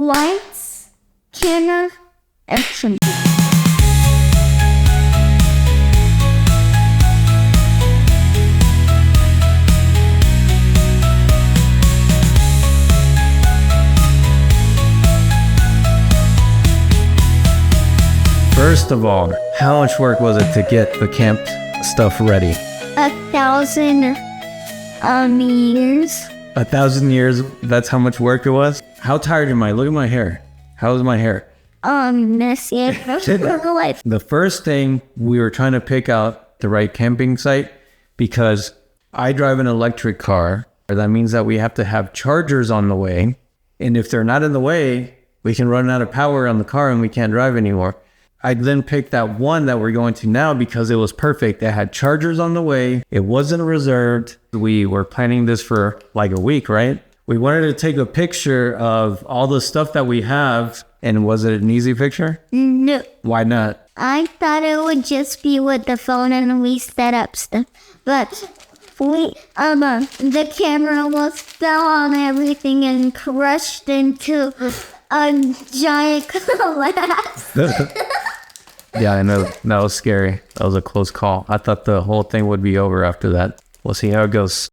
lights, camera, action. First of all, how much work was it to get the camp stuff ready? 1,000 years. 1,000 years, that's how much work it was? How tired am I? Look at my hair. How's my hair? Messy. The first thing, we were trying to pick out the right camping site because I drive an electric car. That means that we have to have chargers on the way. And if they're not in the way, we can run out of power on the car and we can't drive anymore. I then picked that one that we're going to now because it was perfect. It had chargers on the way. It wasn't reserved. We were planning this for like a week, right? We wanted to take a picture of all the stuff that we have. And was it an easy picture? No. Why not? I thought it would just be with the phone and we set up stuff. But the camera was fell on everything and crushed into a giant collapse. Yeah, I know. That was scary. That was a close call. I thought the whole thing would be over after that. We'll see how it goes.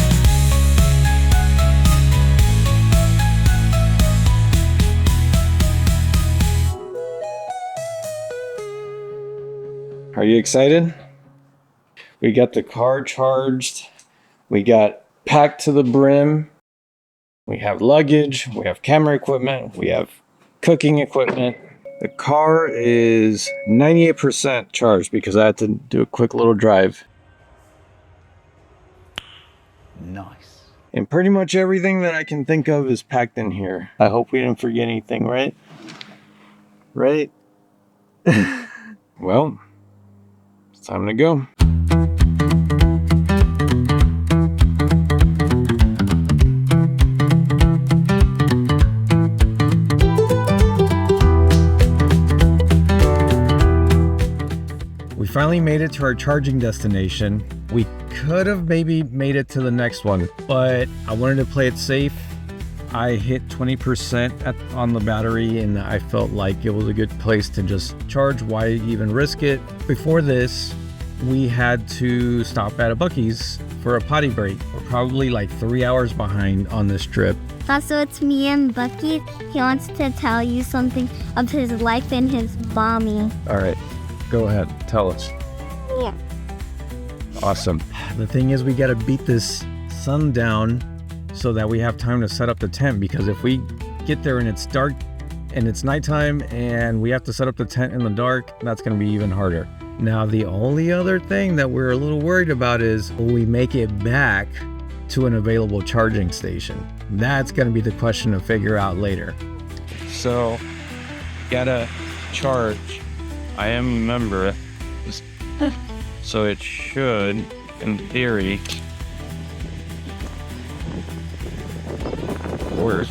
Are you excited? We got the car charged. We got packed to the brim. We have luggage. We have camera equipment. We have cooking equipment. The car is 98% charged because I had to do a quick little drive. Nice. And pretty much everything that I can think of is packed in here. I hope we didn't forget anything, right? Right? Well, it's time to go. We finally made it to our charging destination. We could have maybe made it to the next one, but I wanted to play it safe. I hit 20% on the battery and I felt like it was a good place to just charge. Why even risk it? Before this, we had to stop at a Buc-ee's for a potty break. We're probably like 3 hours behind on this trip. Also, it's me and Bucky. He wants to tell you something of his life and his mommy. All right, go ahead, tell us. Yeah. Awesome. The thing is, we got to beat this sundown so that we have time to set up the tent, because if we get there and it's dark and it's nighttime and we have to set up the tent in the dark, that's going to be even harder. Now, the only other thing that we're a little worried about is, will we make it back to an available charging station? That's going to be the question to figure out later. So, gotta charge. I am a member, so it should, in theory, work.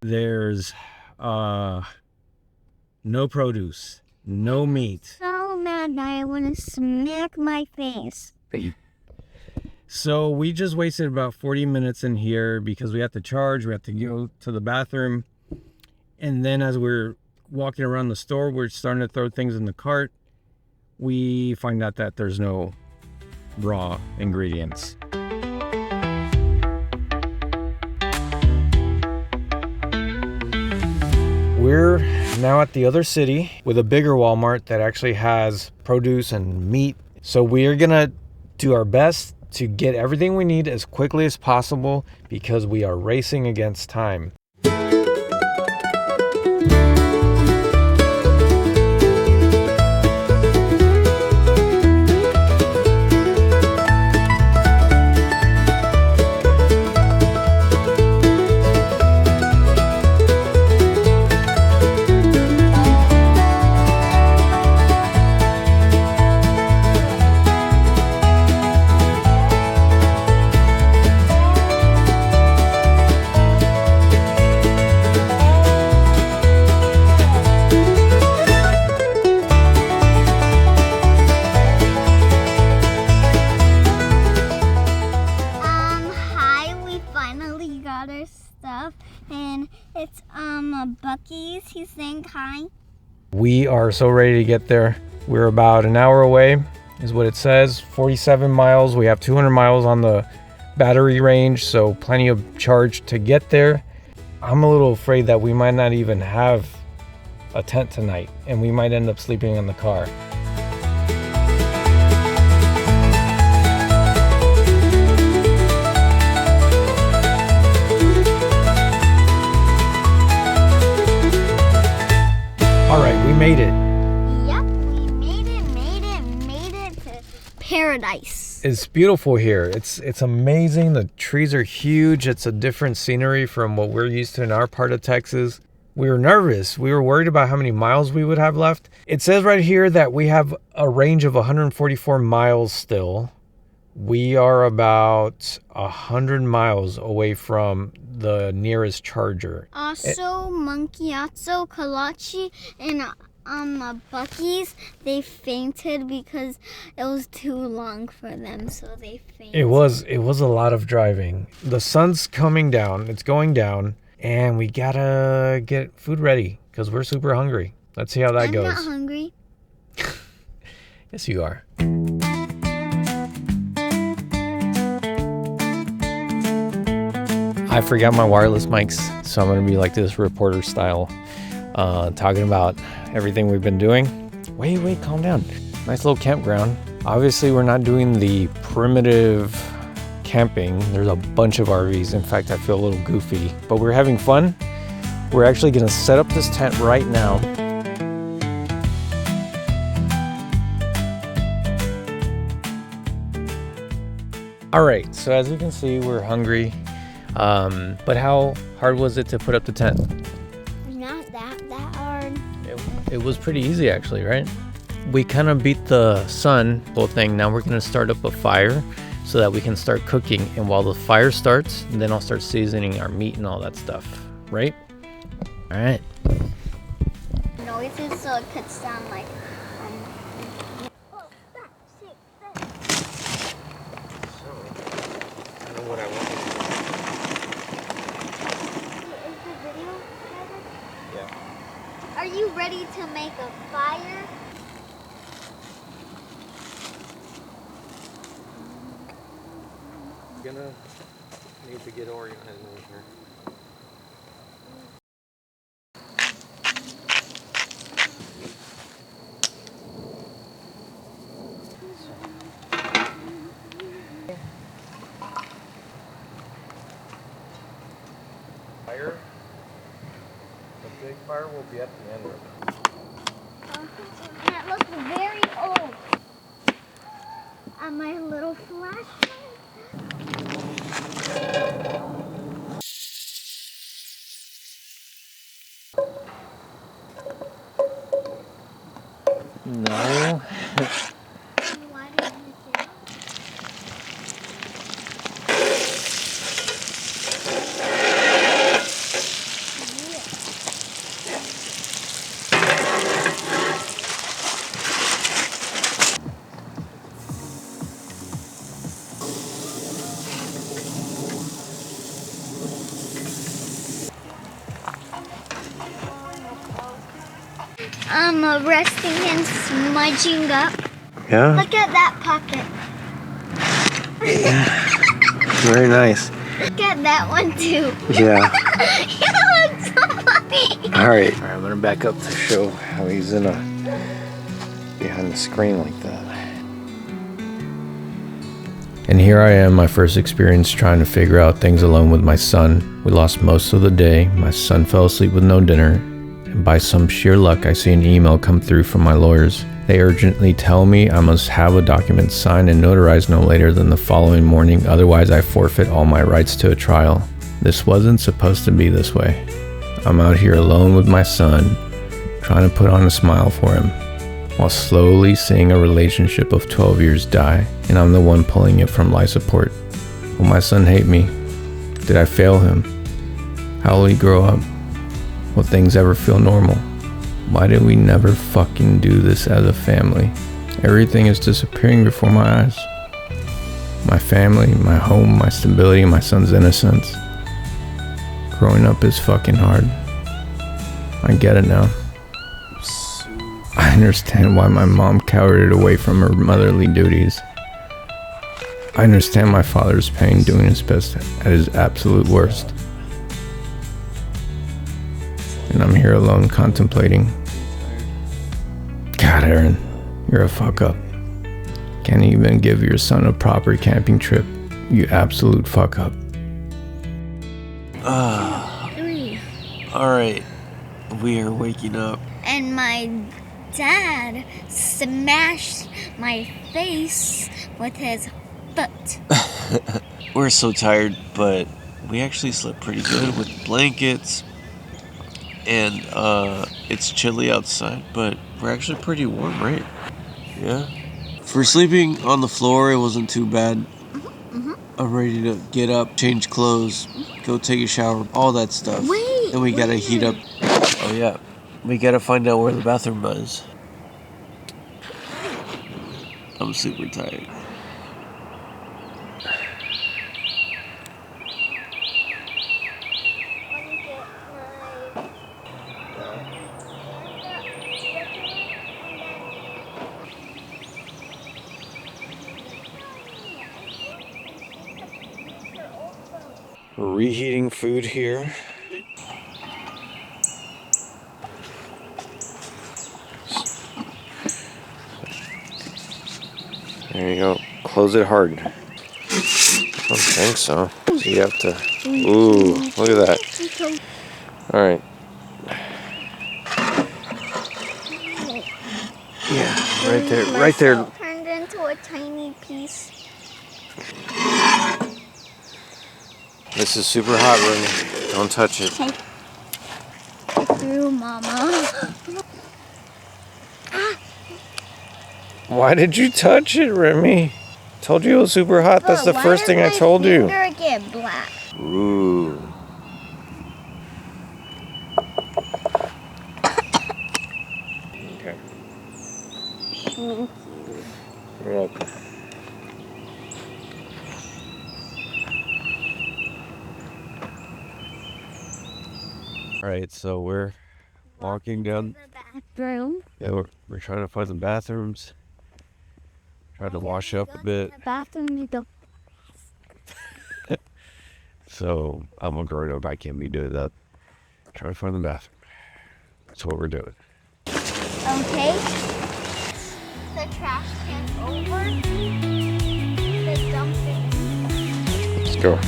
There's no produce, no meat. So mad I want to smack my face. So we just wasted about 40 minutes in here because we have to charge, we have to go to the bathroom. And then as we're walking around the store, we're starting to throw things in the cart. We find out that there's no raw ingredients. We're now at the other city with a bigger Walmart that actually has produce and meat. So we are gonna do our best to get everything we need as quickly as possible because we are racing against time. Buc-ee's. He's saying hi. We are so ready to get there. We're about an hour away, is what it says. 47 miles. We have 200 miles on the battery range, so plenty of charge to get there. I'm a little afraid that we might not even have a tent tonight, and we might end up sleeping in the car. All right, we made it. Yep, we made it to paradise. It's beautiful here. It's amazing. The trees are huge. It's a different scenery from what we're used to in our part of Texas. We were nervous. We were worried about how many miles we would have left. It says right here that we have a range of 144 miles still. We are about 100 miles away from the nearest charger. Also, Macchiato, Kalachi, and Buc-ee's, they fainted because it was too long for them, so they fainted. It was a lot of driving. The sun's coming down. It's going down, and we gotta get food ready because we're super hungry. Let's see how that goes. I'm not hungry. Yes, you are. I forgot my wireless mics, so I'm gonna be like this reporter style, talking about everything we've been doing. Wait, calm down. Nice little campground. Obviously, we're not doing the primitive camping. There's a bunch of RVs. In fact, I feel a little goofy, but we're having fun. We're actually gonna set up this tent right now. All right, so as you can see, we're hungry. But how hard was it to put up the tent? Not that hard. It was pretty easy actually, right? We kind of beat the sun whole thing. Now we're gonna start up a fire so that we can start cooking. And while the fire starts, then I'll start seasoning our meat and all that stuff, right? All right. Noises, so it could sound like What I want. Is the video started? Yeah. Are you ready to make a fire? Gonna need to get organized over here. Fire. The big fire will be at the end of it. That looks very old. On my little flashlight. No. Why did you say that? I'm resting and smudging up. Yeah? Look at that pocket. Very nice. Look at that one too. Yeah. You look so funny. All right, I'm gonna back up to show how he's behind the screen like that. And here I am, my first experience trying to figure out things alone with my son. We lost most of the day. My son fell asleep with no dinner. And by some sheer luck, I see an email come through from my lawyers. They urgently tell me I must have a document signed and notarized no later than the following morning, otherwise I forfeit all my rights to a trial. This wasn't supposed to be this way. I'm out here alone with my son, trying to put on a smile for him, while slowly seeing a relationship of 12 years die, and I'm the one pulling it from life support. Will my son hate me? Did I fail him? How will he grow up? Will things ever feel normal? Why did we never fucking do this as a family? Everything is disappearing before my eyes. My family, my home, my stability, my son's innocence. Growing up is fucking hard. I get it now. I understand why my mom cowered away from her motherly duties. I understand my father's pain doing his best at his absolute worst. And I'm here alone contemplating. God, Aaron, you're a fuck up. Can't even give your son a proper camping trip. You absolute fuck up. Alright, we are waking up. And my dad smashed my face with his foot. We're so tired, but we actually slept pretty good with blankets. And it's chilly outside, but we're actually pretty warm, right? Yeah. For sleeping on the floor, it wasn't too bad. I'm ready to get up, change clothes, go take a shower, all that stuff. Then we gotta heat up. Oh yeah, we gotta find out where the bathroom is. I'm super tired. We're reheating food here. There you go. Close it hard. I don't think so. So you have to. Ooh, look at that. All right. Yeah, right there. Right there. Turned into a tiny piece. This is super hot, Remy. Don't touch it. Through, Mama. Why did you touch it, Remy? Told you it was super hot. That's the first thing I told you. Why does my finger get black? Ooh. Okay. Thank you. You're welcome. All right, so we're walking down. The bathroom. Yeah, we're trying to find some bathrooms. Trying to wash up a bit. The bathroom, you don't. So I'm a grown up. I can't be doing that. Trying to find the bathroom. That's what we're doing. Okay. The trash can over. The dumping. Let's go.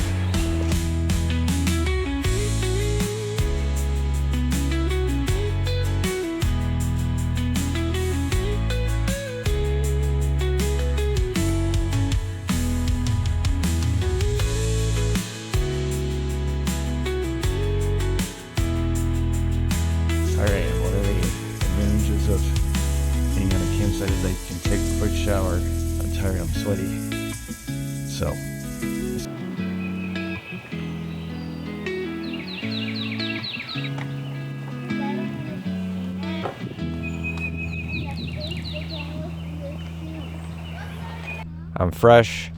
Alright, one of the advantages of being on a campsite is I can take a quick shower. I'm tired, I'm sweaty. So. I'm fresh.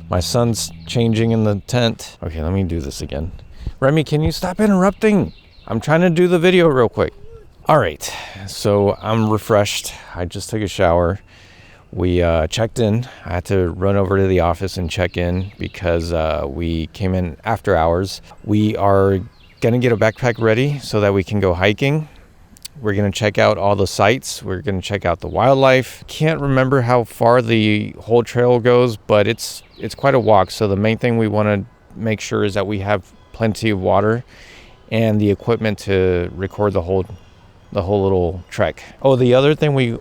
My son's changing in the tent. Okay, let me do this again. Remy, can you stop interrupting? I'm trying to do the video real quick. All right, so I'm refreshed. I just took a shower. We checked in. I had to run over to the office and check in because we came in after hours. We are gonna get a backpack ready so that we can go hiking. We're gonna check out all the sites. We're gonna check out the wildlife. Can't remember how far the whole trail goes, but it's quite a walk. So the main thing we wanna make sure is that we have plenty of water and the equipment to record the whole little trek. Oh, the other thing we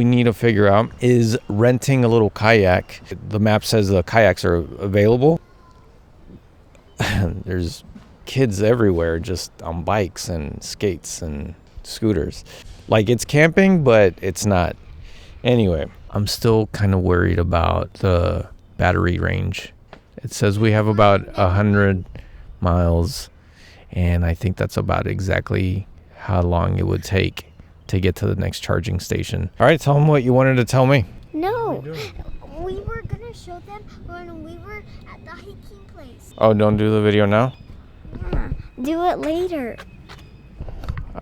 need to figure out is renting a little kayak. The map says the kayaks are available. There's kids everywhere just on bikes and skates and scooters. Like it's camping, but it's not. Anyway, I'm still kind of worried about the battery range. It says we have about 100 miles. And I think that's about exactly how long it would take to get to the next charging station. All right, tell them what you wanted to tell me. No, we were gonna show them when we were at the hiking place. Oh, don't do the video now? Yeah, do it later.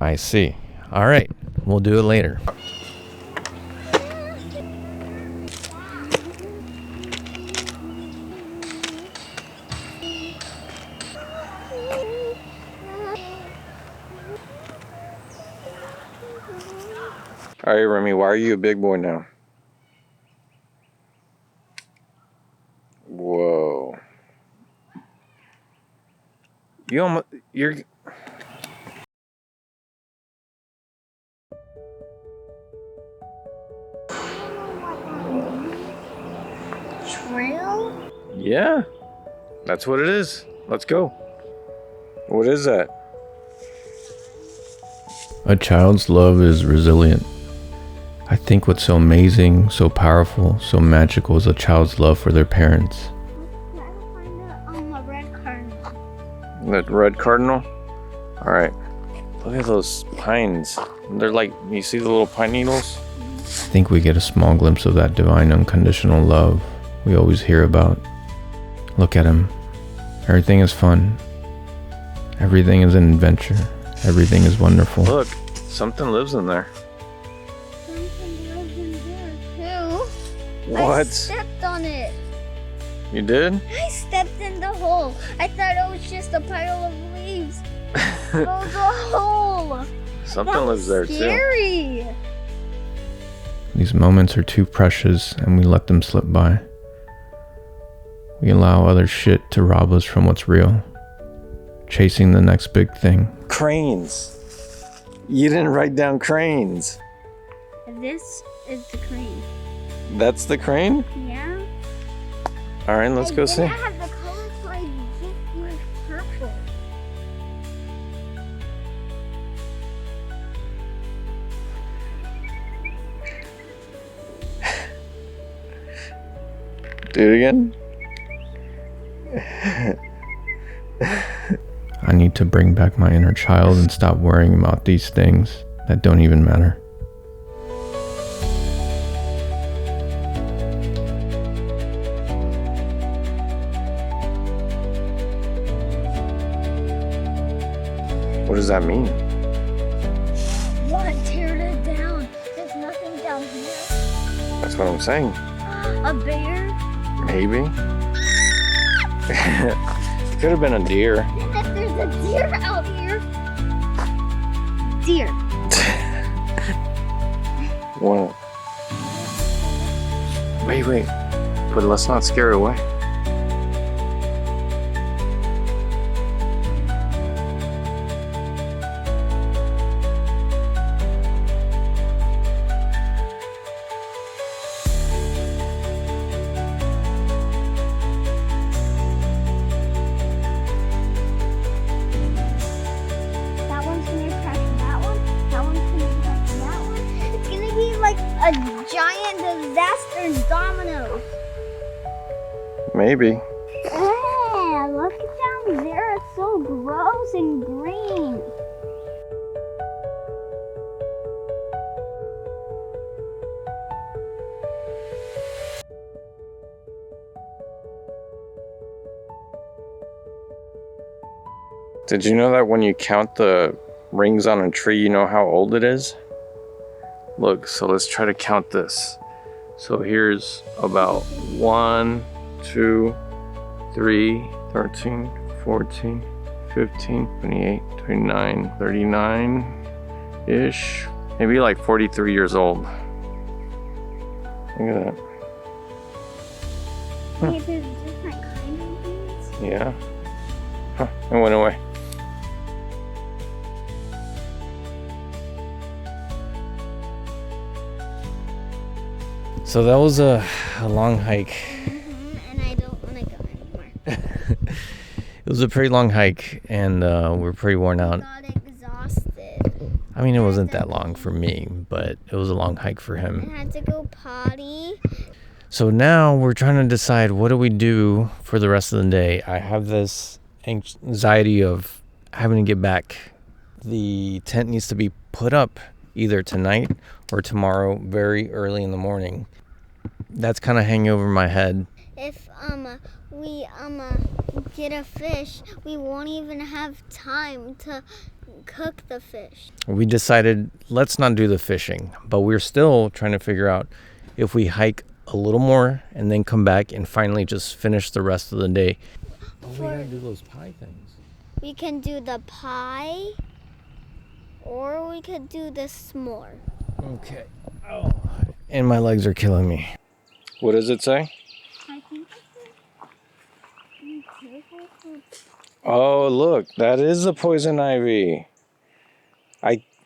I see. All right, we'll do it later. All right, Remy, why are you a big boy now? Whoa. You're... Trail? Yeah, that's what it is. Let's go. What is that? A child's love is resilient. I think what's so amazing, so powerful, so magical is a child's love for their parents. Try to find a red cardinal. That red cardinal? All right. Look at those pines. They're like, you see the little pine needles? I think we get a small glimpse of that divine unconditional love we always hear about. Look at him. Everything is fun. Everything is an adventure. Everything is wonderful. Look, something lives in there. Something lives in there too. What? I stepped on it. You did? I stepped in the hole. I thought it was just a pile of leaves. It was a hole. Something That lives was there too. scary. These moments are too precious and we let them slip by. We allow other shit to rob us from what's real. Chasing the next big thing. Cranes. You didn't write down cranes. This is the crane. That's the crane? Yeah. All right, let's go see. I have the colors like just like purple. Do it again. I need to bring back my inner child and stop worrying about these things that don't even matter. What does that mean? What? Tear it down. There's nothing down here. That's what I'm saying. A bear? Maybe. It could have been a deer. There's a deer out here. Deer. What? Wait. But let's not scare it away. That one's gonna crash that one. That one's gonna crash that one. It's gonna be like a giant disaster domino. Maybe. Hey, look down there. It's so gross and green. Did you know that when you count the rings on a tree, you know how old it is? Look, so let's try to count this. So here's about 1, 2, 3, 13, 14, 15, 28, 29, 39-ish. Maybe like 43 years old. Look at that. Wait, there's different kind of beans. Yeah. Huh, it went away. So that was a long hike. And I don't want to go anymore. It was a pretty long hike, and we're pretty worn out. I got exhausted. I mean, it wasn't that long for me, but it was a long hike for I him. had to go potty. So now we're trying to decide, what do we do for the rest of the day? I have this anxiety of having to get back. The tent needs to be put up either tonight or tomorrow very early in the morning. That's kind of hanging over my head. If we get a fish, we won't even have time to cook the fish. We decided let's not do the fishing, but we're still trying to figure out if we hike a little more and then come back and finally just finish the rest of the day. Oh, we gotta do those pie things. We can do the pie, or we could do the s'more. Okay. Oh, and my legs are killing me. What does it say? I think it's Oh, look, that is the poison ivy.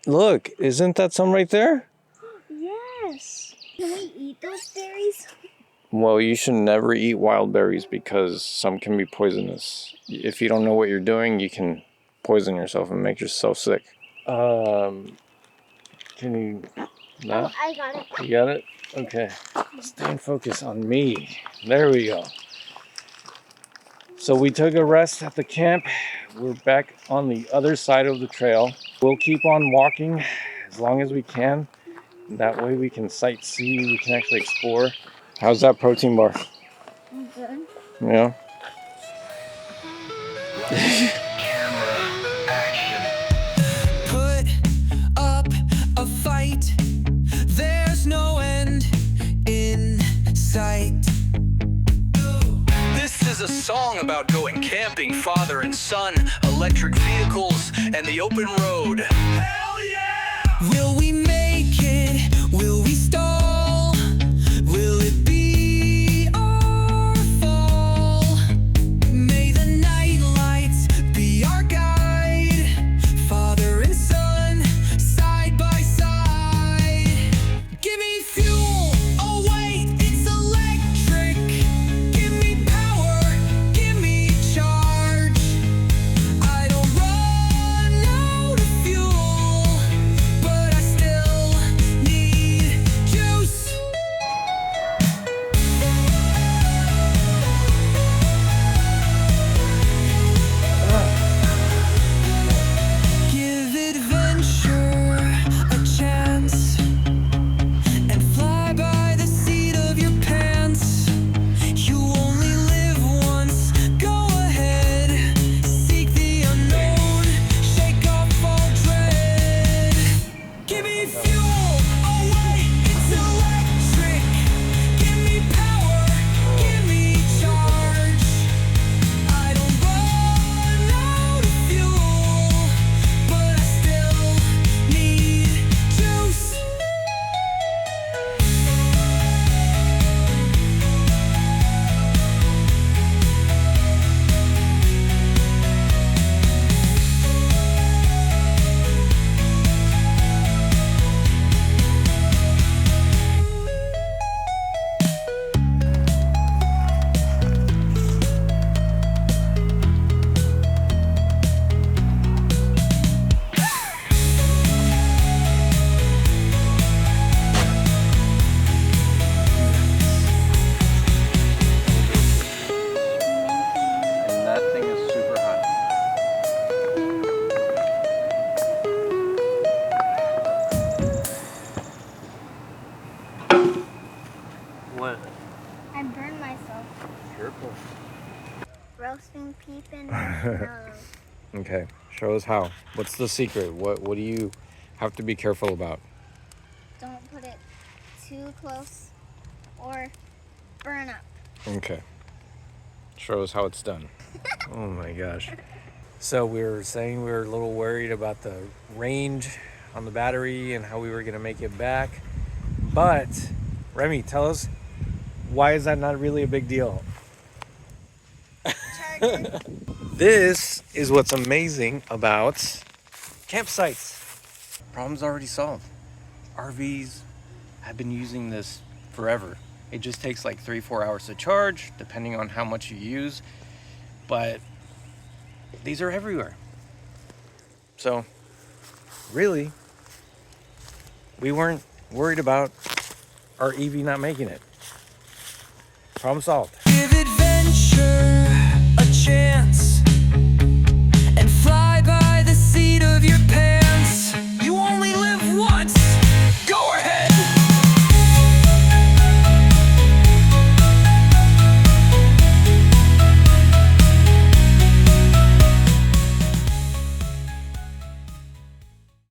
Look, isn't that some right there? Yes. Can we eat those berries? Well, you should never eat wild berries because some can be poisonous. If you don't know what you're doing, you can poison yourself and make yourself sick. Can you not? Oh, I got it. You got it? Okay. Stay in focus on me. There we go. So we took a rest at the camp. We're back on the other side of the trail. We'll keep on walking as long as we can. That way we can sightsee, we can actually explore. How's that protein bar? Good. Yeah. Put up a fight. There's no end in sight. This is a song about going camping, father and son, electric vehicles, and the open road. Hell yeah! Will we make it? Will we stall? Will it be our fall? May the night lights be our guide, father and son, side by side. Give me fuel, oh wait, it's electric. Give me power, give me charge. I don't run out of fuel, but I still need juice. Give adventure a chance and fly by the seat of your pants. You only live once, go ahead. Seek the unknown, shake off all dread. Give me fuel, oh wait, it's electric. Give me power, give me charge. I don't run out of fuel, but I still need juice. And that thing is super hot. What? I burned myself. Careful. Roasting peep and marshmallows. Okay, show us how. What's the secret? What do you have to be careful about? Don't put it too close or burn up. Okay. Show us how it's done. Oh my gosh. So we were saying we were a little worried about the range on the battery and how we were going to make it back. But, Remy, tell us, why is that not really a big deal? Charger. This is what's amazing about campsites. Problem's already solved. RVs have been using this forever. It just takes like 3-4 hours to charge, depending on how much you use. But these are everywhere. So, really, we weren't worried about our EV not making it. Problem solved. Give adventure a chance